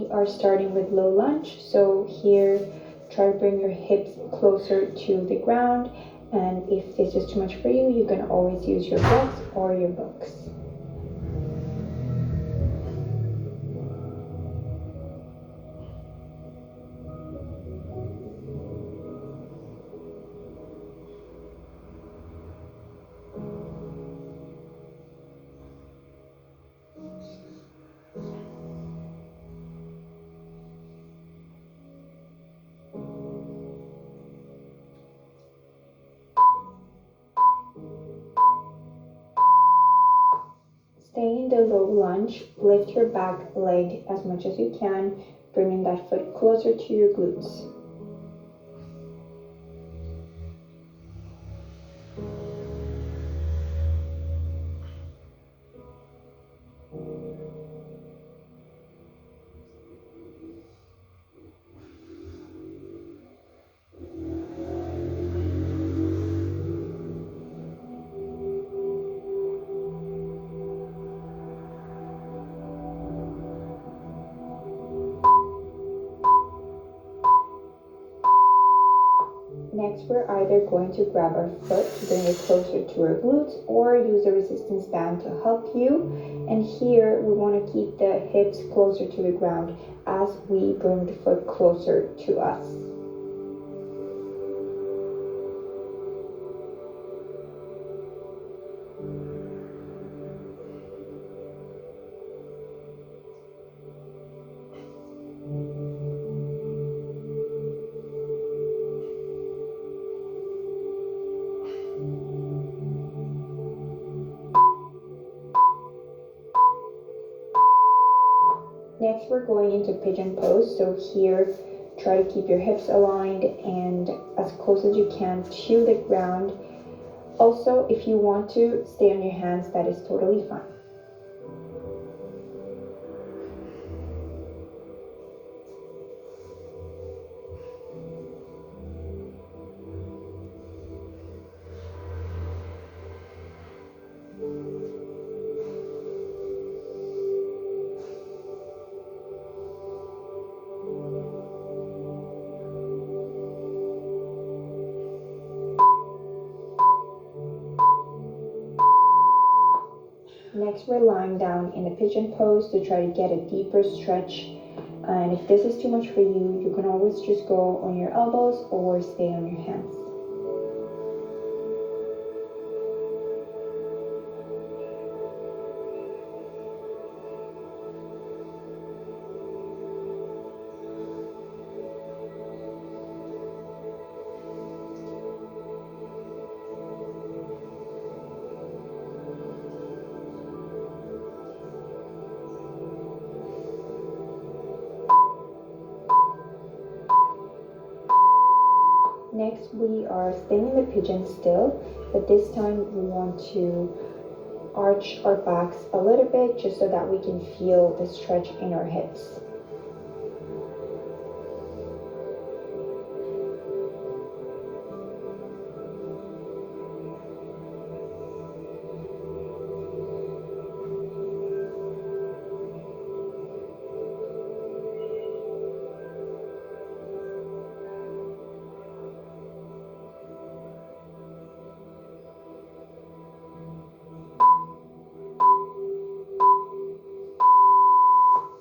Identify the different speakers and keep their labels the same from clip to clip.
Speaker 1: we are starting with low lunge. So here, try to bring your hips closer to the ground. And if this is too much for you, you can always use your blocks or your books. Stay in the low lunge, lift your back leg as much as you can, bringing that foot closer to your glutes. Next, we're either going to grab our foot to bring it closer to our glutes or use a resistance band to help you. And here, we want to keep the hips closer to the ground as we bring the foot closer to us. Next, we're going into Pigeon Pose. So here, try to keep your hips aligned and as close as you can to the ground. Also, if you want to stay on your hands, that is totally fine. Next, we're lying down in a pigeon pose to try to get a deeper stretch. And if this is too much for you, you can always just go on your elbows or stay on your hands. Next, we are staying in the pigeon still, but this time we want to arch our backs a little bit just so that we can feel the stretch in our hips.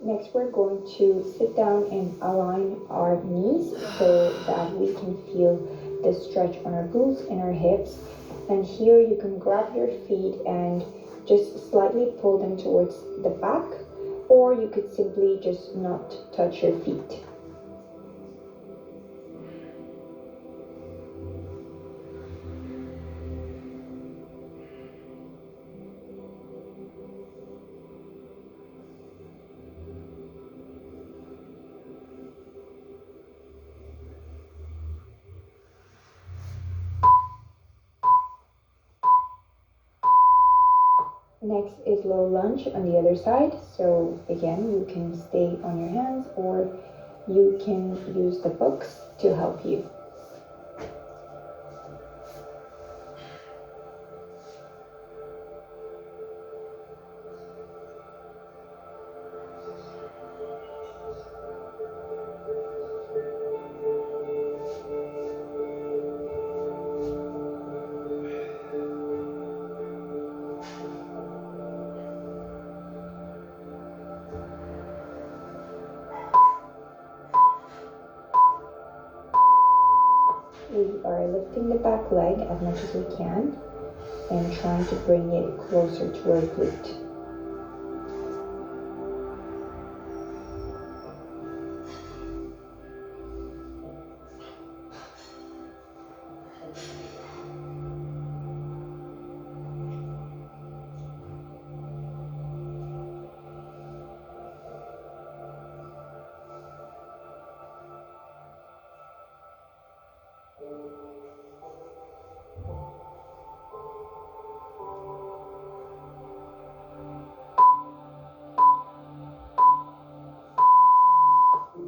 Speaker 1: Next, we're going to sit down and align our knees so that we can feel the stretch on our glutes and our hips. And here you can grab your feet and just slightly pull them towards the back, or you could simply just not touch your feet. Next is low lunge on the other side. So again, you can stay on your hands or you can use the books to help you. We are lifting the back leg as much as we can and trying to bring it closer to our glute.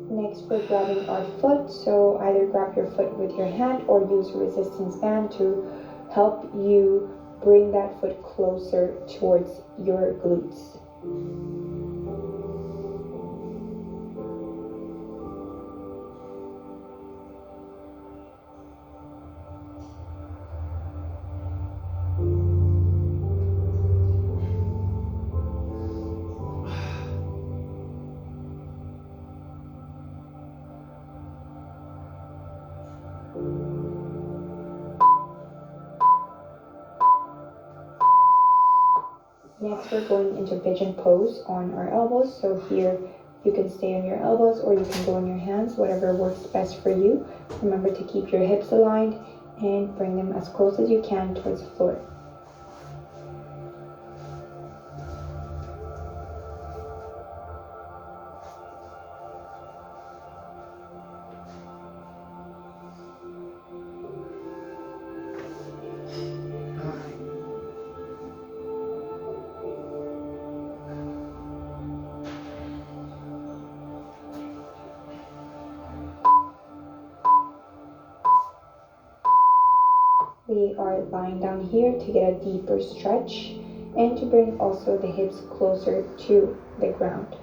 Speaker 1: Next, we're grabbing our foot, so either grab your foot with your hand or use a resistance band to help you bring that foot closer towards your glutes. Next, we're going into Pigeon Pose on our elbows. So here you can stay on your elbows or you can go on your hands, whatever works best for you. Remember to keep your hips aligned and bring them as close as you can towards the floor. We are lying down here to get a deeper stretch and to bring also the hips closer to the ground.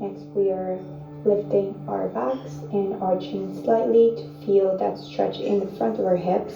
Speaker 1: Next, we are lifting our backs and arching slightly to feel that stretch in the front of our hips.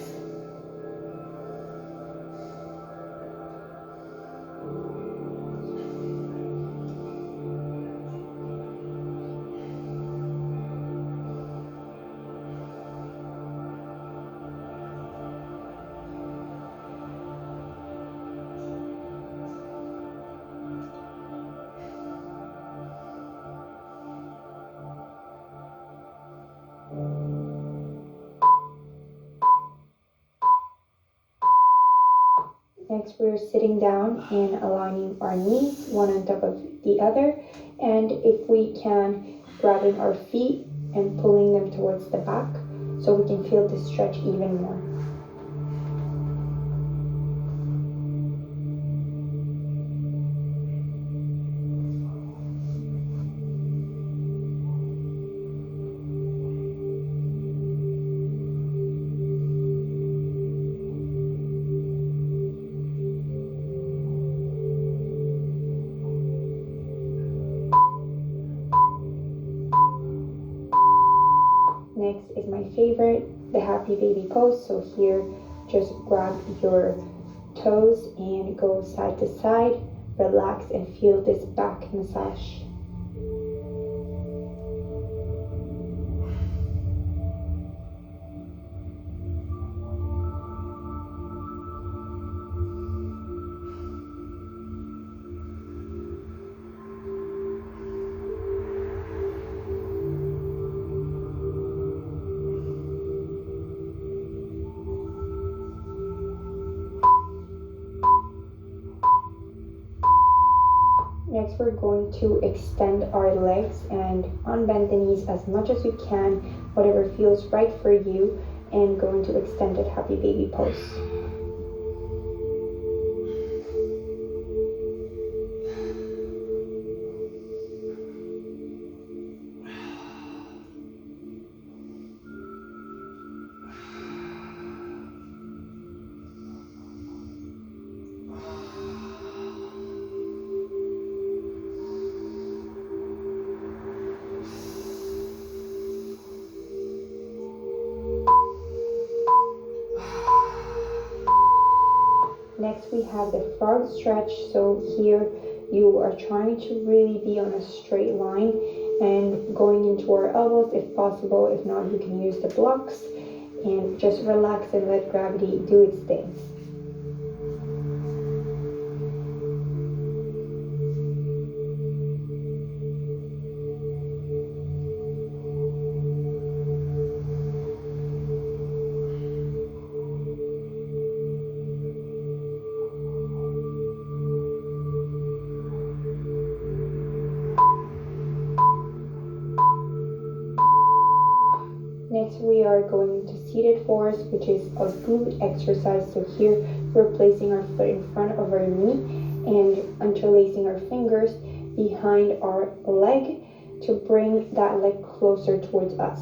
Speaker 1: Next, we're sitting down and aligning our knees one on top of the other, and if we can, grabbing our feet and pulling them towards the back so we can feel the stretch even more. Next is my favorite, the happy baby pose. So here, just grab your toes and go side to side, relax and feel this back massage. Next, we're going to extend our legs and unbend the knees as much as you can, whatever feels right for you, and go into extended happy baby pose. we have the frog stretch. So here you are trying to really be on a straight line and going into our elbows if possible. If not, you can use the blocks and just relax and let gravity do its thing. Next, we are going into seated force, which is a glute exercise. So here we're placing our foot in front of our knee and interlacing our fingers behind our leg to bring that leg closer towards us.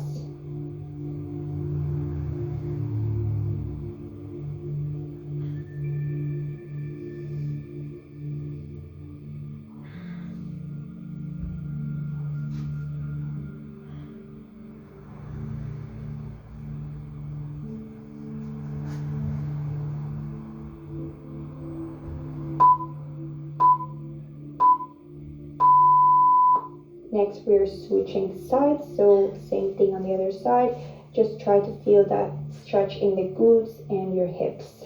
Speaker 1: Next, we're switching sides, so same thing on the other side. Just try to feel that stretch in the glutes and your hips.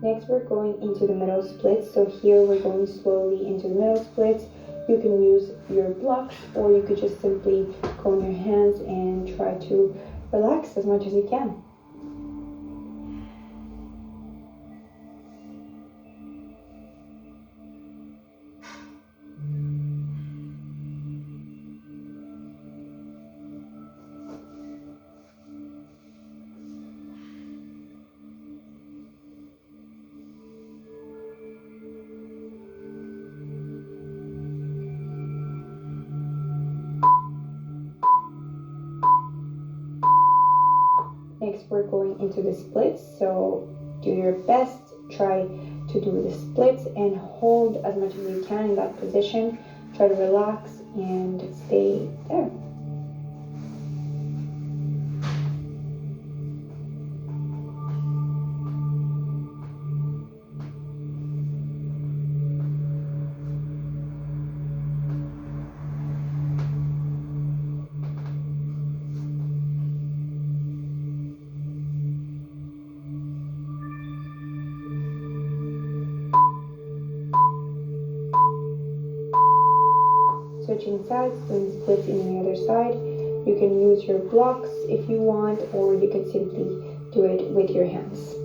Speaker 1: Next, we're going into the middle splits. So here we're going slowly into the middle splits. You can use your blocks, or you could just simply go on your hands and try to relax as much as you can. Next, we're going into the splits. So do your best, try to do the splits and hold as much as you can in that position. Try to relax and stay there. Switching sides, doing splits in the other side. You can use your blocks if you want, or you can simply do it with your hands.